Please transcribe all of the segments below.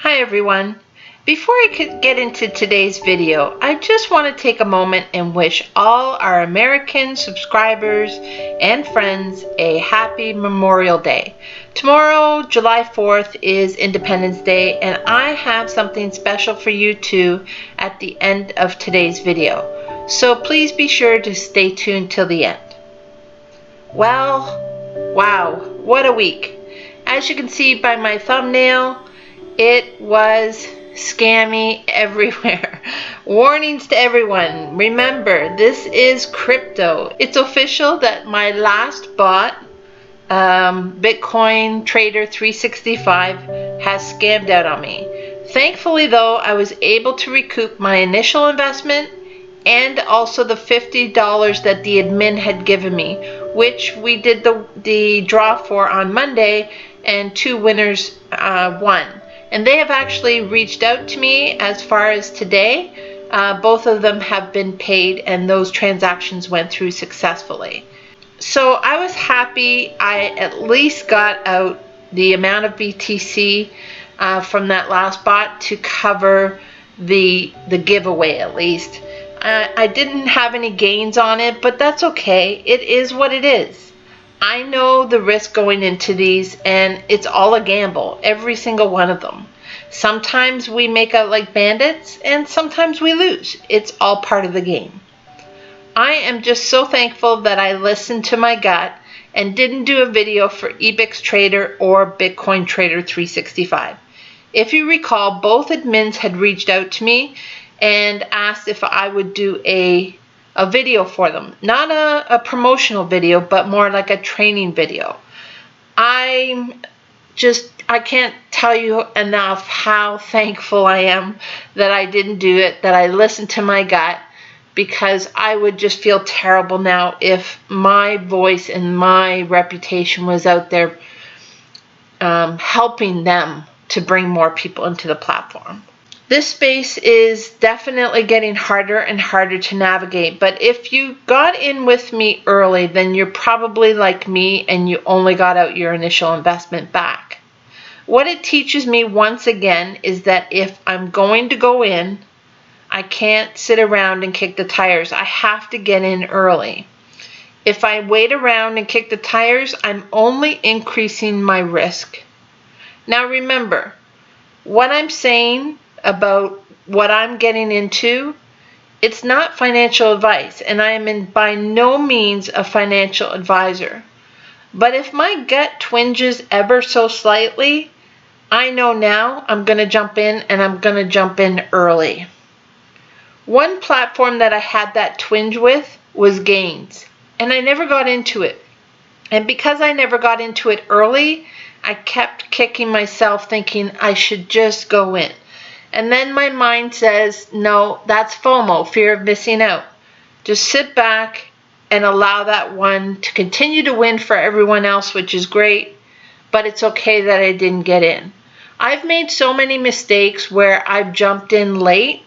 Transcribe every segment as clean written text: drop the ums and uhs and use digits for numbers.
Hi everyone. Before I could get into today's video, I just want to take a moment and wish all our American subscribers and friends a happy Memorial Day. Tomorrow, July 4th, is Independence Day, and I have something special for you too at the end of today's video. So please be sure to stay tuned till the end. Well, wow, what a week. As you can see by my thumbnail, it was scammy everywhere. Warnings to everyone. Remember, this is crypto. It's official that my last bot, Bitcoin Trader 365, has scammed out on me. Thankfully though, I was able to recoup my initial investment and also the $50 that the admin had given me, which we did the draw for on Monday, and two winners won. And they have actually reached out to me as far as today. Both of them have been paid and those transactions went through successfully. So I was happy I at least got out the amount of BTC from that last bot to cover the giveaway at least. I didn't have any gains on it, but that's okay. It is what it is. I know the risk going into these, and it's all a gamble, every single one of them. Sometimes we make out like bandits, and sometimes we lose. It's all part of the game. I am just so thankful that I listened to my gut and didn't do a video for EBIX Trader or Bitcoin Trader 365. If you recall, both admins had reached out to me and asked if I would do a video for them. Not a promotional video, but more like a training video. I can't tell you enough how thankful I am that I didn't do it, that I listened to my gut, because I would just feel terrible now if my voice and my reputation was out there helping them to bring more people into the platform. This space is definitely getting harder and harder to navigate, but if you got in with me early, then you're probably like me and you only got out your initial investment back. What it teaches me once again is that if I'm going to go in, I can't sit around and kick the tires. I have to get in early. If I wait around and kick the tires, I'm only increasing my risk. Now remember, what I'm saying about what I'm getting into, it's not financial advice, and I am by no means a financial advisor. But if my gut twinges ever so slightly, I know now I'm going to jump in, and I'm going to jump in early. One platform that I had that twinge with was Gains, and I never got into it. And because I never got into it early, I kept kicking myself thinking I should just go in. And then my mind says, no, that's FOMO, fear of missing out. Just sit back and allow that one to continue to win for everyone else, which is great, but it's okay that I didn't get in. I've made so many mistakes where I've jumped in late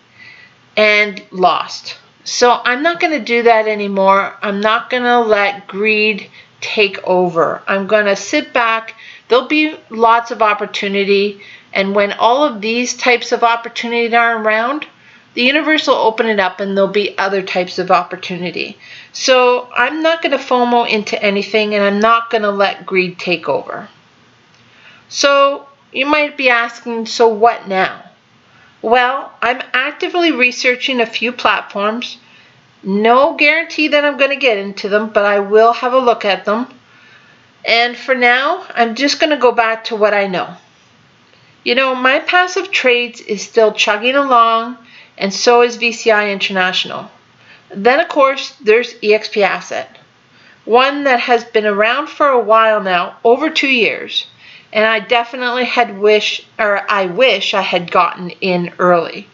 and lost. So I'm not going to do that anymore. I'm not going to let greed take over. I'm going to sit back. There'll be lots of opportunity. And when all of these types of opportunity are around, the universe will open it up and there'll be other types of opportunity. So I'm not going to FOMO into anything, and I'm not going to let greed take over. So you might be asking, so what now? Well, I'm actively researching a few platforms. No guarantee that I'm going to get into them, but I will have a look at them. And for now, I'm just going to go back to what I know. You know, my passive trades is still chugging along, and so is VCI International. Then, of course, there's EXP Asset, one that has been around for a while now, over 2 years, and I definitely wish I had gotten in early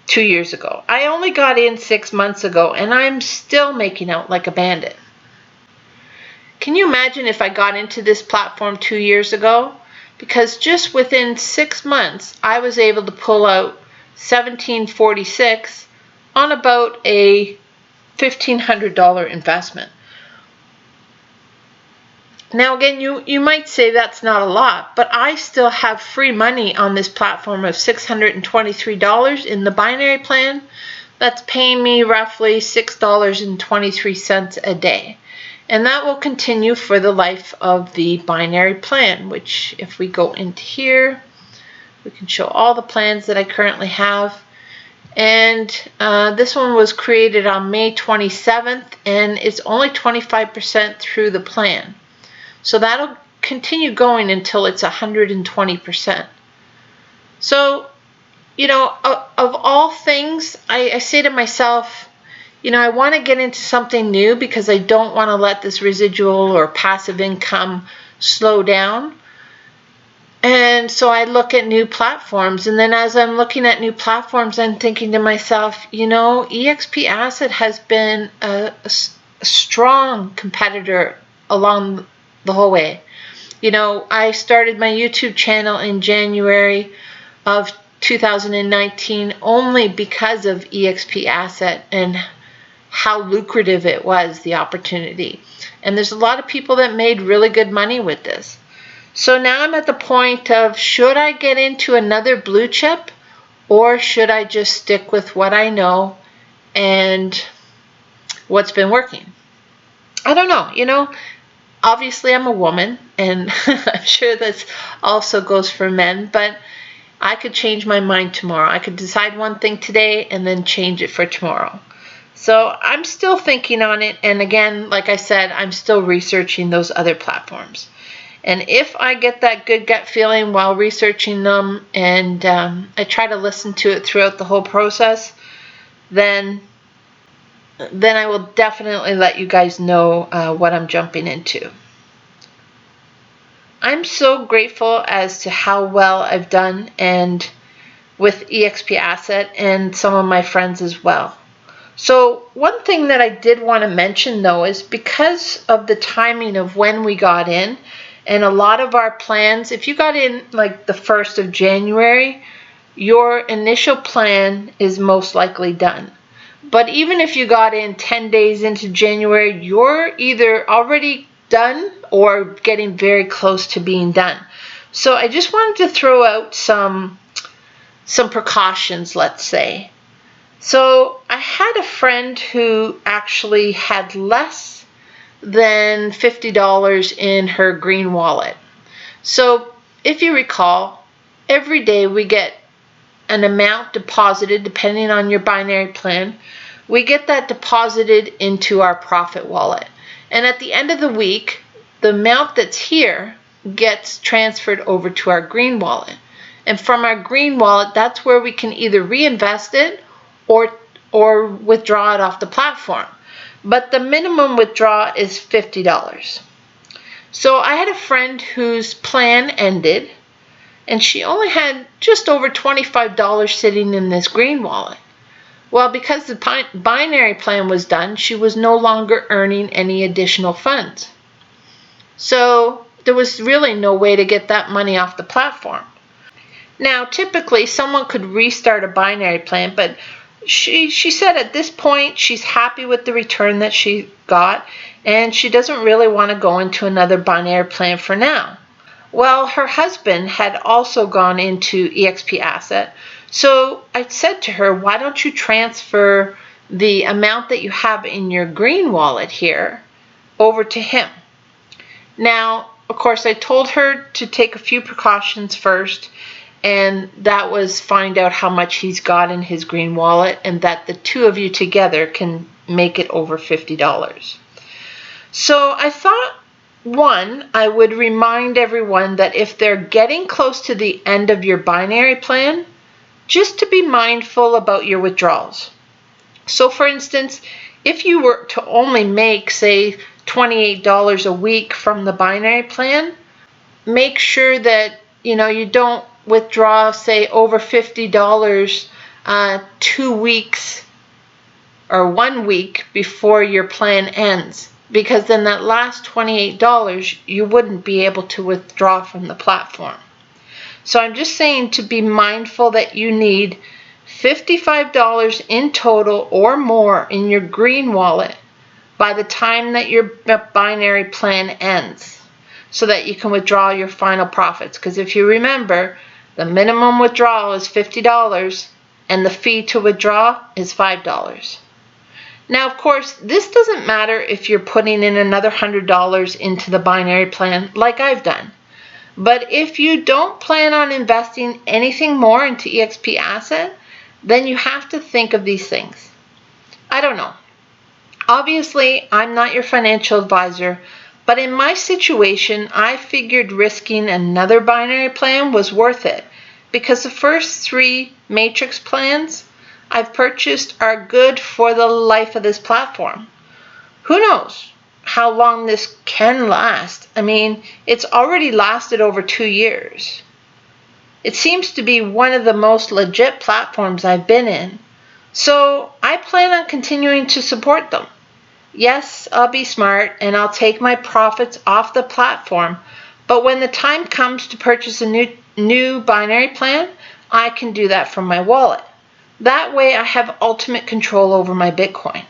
2 years ago. I only got in 6 months ago, and I'm still making out like a bandit. Can you imagine if I got into this platform 2 years ago? Because just within 6 months, I was able to pull out 1746 on about a $1,500 investment. Now again, you might say that's not a lot, but I still have free money on this platform of $623 in the binary plan. That's paying me roughly $6.23 a day. And that will continue for the life of the binary plan, which if we go into here, we can show all the plans that I currently have. And this one was created on May 27th, and it's only 25% through the plan. So that'll continue going until it's 120%. So, you know, of all things, I say to myself, you know, I want to get into something new because I don't want to let this residual or passive income slow down. And so I look at new platforms, and then as I'm looking at new platforms, I'm thinking to myself, you know, EXP Asset has been a strong competitor along the whole way. You know, I started my YouTube channel in January of 2019 only because of EXP Asset and how lucrative it was, the opportunity. And there's a lot of people that made really good money with this. So now I'm at the point of, should I get into another blue chip, or should I just stick with what I know and what's been working? I don't know. You know, obviously I'm a woman, and I'm sure this also goes for men, but I could change my mind tomorrow. I could decide one thing today and then change it for tomorrow. So I'm still thinking on it, and again, like I said, I'm still researching those other platforms. And if I get that good gut feeling while researching them, and I try to listen to it throughout the whole process, then I will definitely let you guys know what I'm jumping into. I'm so grateful as to how well I've done and with EXP Asset and some of my friends as well. So one thing that I did want to mention though is because of the timing of when we got in, and a lot of our plans, if you got in like the 1st of January, your initial plan is most likely done. But even if you got in 10 days into January, you're either already done or getting very close to being done. So I just wanted to throw out some precautions, let's say. So I had a friend who actually had less than $50 in her green wallet. So if you recall, every day we get an amount deposited depending on your binary plan. We get that deposited into our profit wallet. And at the end of the week, the amount that's here gets transferred over to our green wallet. And from our green wallet, that's where we can either reinvest it or withdraw it off the platform. But the minimum withdrawal is $50. So I had a friend whose plan ended, and she only had just over $25 sitting in this green wallet. Well, because the binary plan was done, she was no longer earning any additional funds. So there was really no way to get that money off the platform. Now, typically, someone could restart a binary plan, but she said at this point she's happy with the return that she got, and she doesn't really want to go into another binary plan for now. Well, her husband had also gone into EXP Asset, so I said to her, why don't you transfer the amount that you have in your green wallet here over to him? Now, of course, I told her to take a few precautions first, and that was find out how much he's got in his green wallet, and that the two of you together can make it over $50. So I thought, one, I would remind everyone that if they're getting close to the end of your binary plan, just to be mindful about your withdrawals. So for instance, if you were to only make, say, $28 a week from the binary plan, make sure that you don't withdraw, say, over $50 2 weeks or 1 week before your plan ends, because then that last $28 you wouldn't be able to withdraw from the platform. So I'm just saying to be mindful that you need $55 in total or more in your green wallet by the time that your binary plan ends. so that you can withdraw your final profits. Because if you remember, the minimum withdrawal is $50 and the fee to withdraw is $5. Now, of course, this doesn't matter if you're putting in another $100 into the binary plan like I've done. But if you don't plan on investing anything more into EXP asset, then you have to think of these things. I don't know. Obviously, I'm not your financial advisor, but in my situation, I figured risking another binary plan was worth it because the first 3 matrix plans I've purchased are good for the life of this platform. Who knows how long this can last? I mean, it's already lasted over 2 years. It seems to be one of the most legit platforms I've been in. So I plan on continuing to support them. Yes, I'll be smart and I'll take my profits off the platform, but when the time comes to purchase a new binary plan, I can do that from my wallet. That way I have ultimate control over my Bitcoin.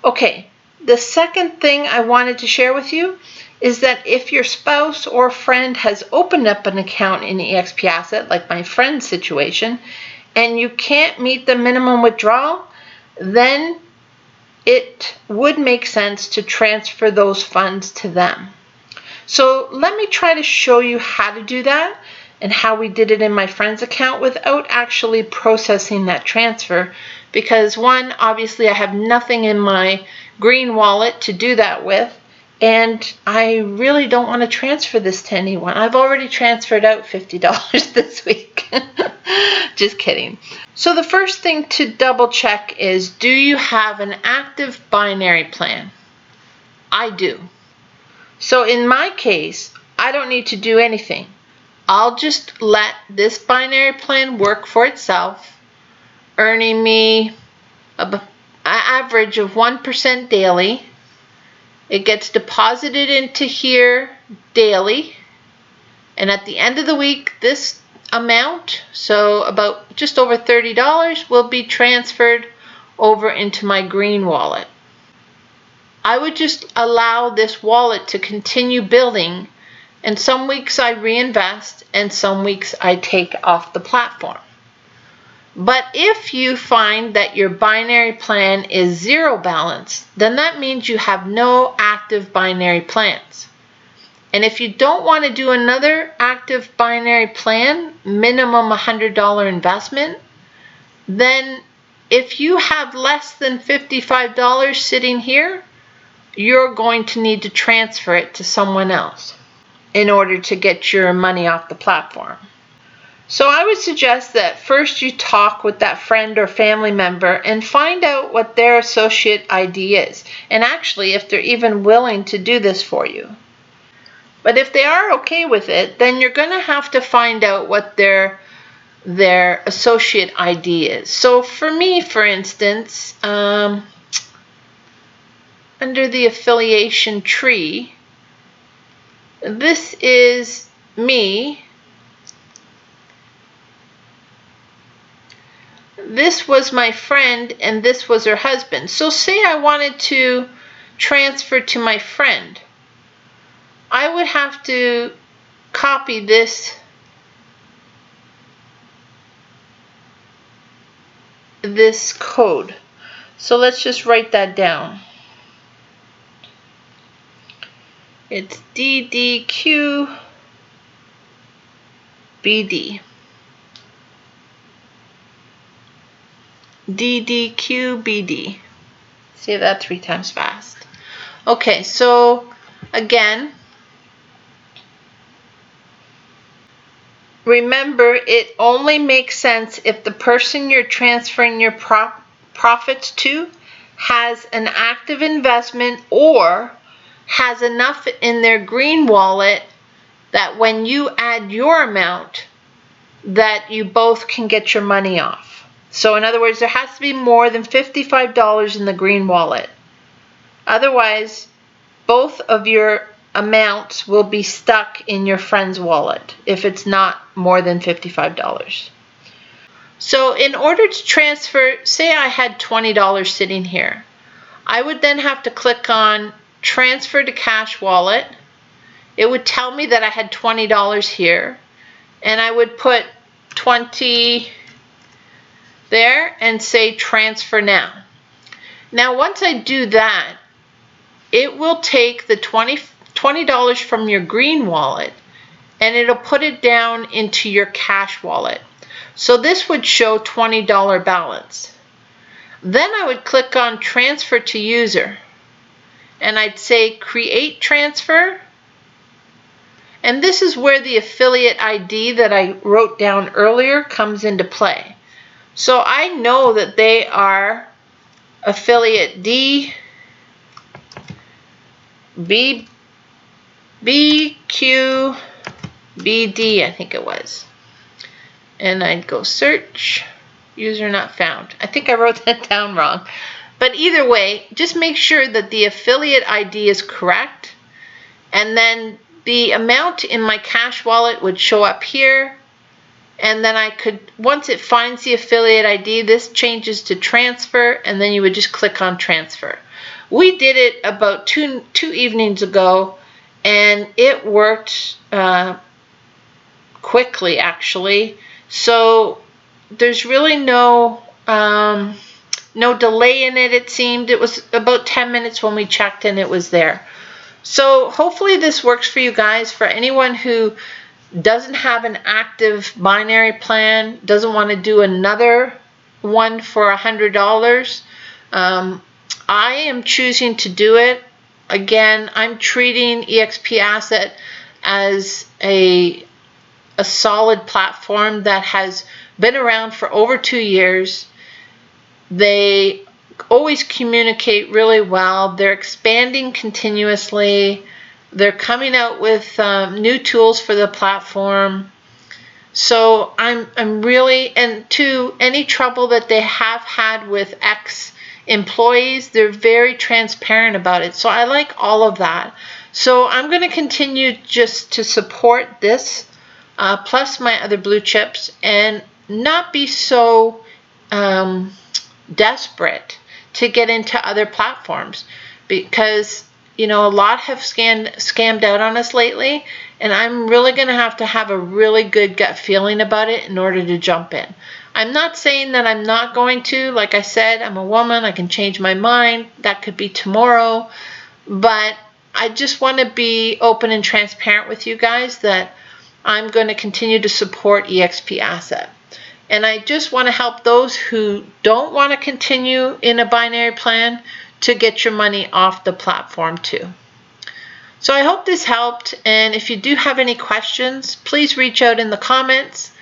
Okay, the second thing I wanted to share with you is that if your spouse or friend has opened up an account in EXP asset, like my friend's situation, and you can't meet the minimum withdrawal, then it would make sense to transfer those funds to them. So let me try to show you how to do that and how we did it in my friend's account without actually processing that transfer, because one, obviously I have nothing in my green wallet to do that with, and I really don't want to transfer this to anyone. I've already transferred out $50 this week. Just kidding. So the first thing to double check is, do you have an active binary plan? I do. So in my case, I don't need to do anything. I'll just let this binary plan work for itself, earning me an average of 1% daily. It gets deposited into here daily, and at the end of the week, this amount, so about just over $30, will be transferred over into my green wallet. I would just allow this wallet to continue building, and some weeks I reinvest and some weeks I take off the platform. But if you find that your binary plan is 0 balance, then that means you have no active binary plans. And if you don't want to do another active binary plan, minimum $100 investment, then if you have less than $55 sitting here, you're going to need to transfer it to someone else in order to get your money off the platform. So I would suggest that first you talk with that friend or family member and find out what their associate ID is, and actually if they're even willing to do this for you. But if they are okay with it, then you're going to have to find out what their associate ID is. So for me, for instance, under the affiliation tree, this is me. This was my friend and this was her husband. So say I wanted to transfer to my friend. I would have to copy this code. So let's just write that down. It's DDQBD. DDQBD. Say that 3 times fast. Okay, so again, remember it only makes sense if the person you're transferring your profits to has an active investment or has enough in their green wallet that when you add your amount that you both can get your money off. So in other words, there has to be more than $55 in the green wallet. Otherwise, both of your amounts will be stuck in your friend's wallet if it's not more than $55. So in order to transfer, say I had $20 sitting here, I would then have to click on Transfer to Cash Wallet. it would tell me that I had $20 here, and I would put 20 there and say transfer now. Now once I do that, it will take the $20 from your green wallet and it'll put it down into your cash wallet. So this would show $20 balance. Then I would click on transfer to user and I'd say create transfer, and this is where the affiliate ID that I wrote down earlier comes into play. So I know that they are affiliate D, B, BQ, BD, I think it was. And I'd go search, user not found. I think I wrote that down wrong. But either way, just make sure that the affiliate ID is correct. And then the amount in my cash wallet would show up here. And then I could, once it finds the affiliate ID, this changes to transfer, and then you would just click on transfer. We did it about two evenings ago, and it worked quickly actually. So there's really no delay in it, it seemed. It was about 10 minutes when we checked and it was there. So hopefully this works for you guys. For anyone who doesn't have an active binary plan, doesn't want to do another one for $100, I am choosing to do it. Again, I'm treating EXP Asset as a solid platform that has been around for over 2 years. They always communicate really well. They're expanding continuously. They're coming out with new tools for the platform. So I'm really, and to any trouble that they have had with ex-employees, they're very transparent about it. So I like all of that. So I'm going to continue just to support this, plus my other blue chips, and not be so desperate to get into other platforms, because you know, a lot have scammed out on us lately, and I'm really going to have a really good gut feeling about it in order to jump in. I'm not saying that I'm not going to. Like I said, I'm a woman. I can change my mind. That could be tomorrow. But I just want to be open and transparent with you guys that I'm going to continue to support EXP Asset. And I just want to help those who don't want to continue in a binary plan to get your money off the platform too. So I hope this helped, and if you do have any questions, please reach out in the comments.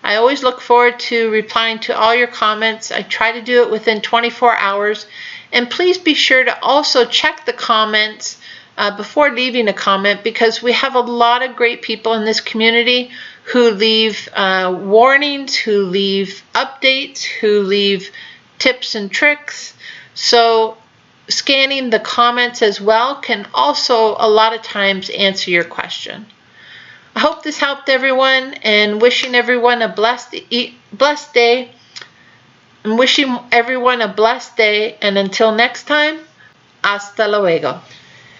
I always look forward to replying to all your comments. I try to do it within 24 hours, and please be sure to also check the comments before leaving a comment, because we have a lot of great people in this community who leave warnings, who leave updates, who leave tips and tricks. So scanning the comments as well can also a lot of times answer your question. I hope this helped everyone, and wishing everyone a blessed day. I'm wishing everyone a blessed day, and until next time, hasta luego.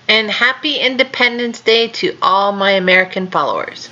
And happy Independence Day to all my American followers.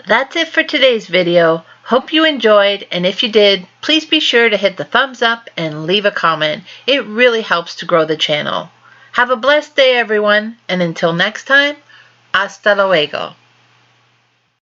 That's it for today's video. Hope you enjoyed, and if you did, please be sure to hit the thumbs up and leave a comment. It really helps to grow the channel. Have a blessed day, everyone, and until next time, hasta luego.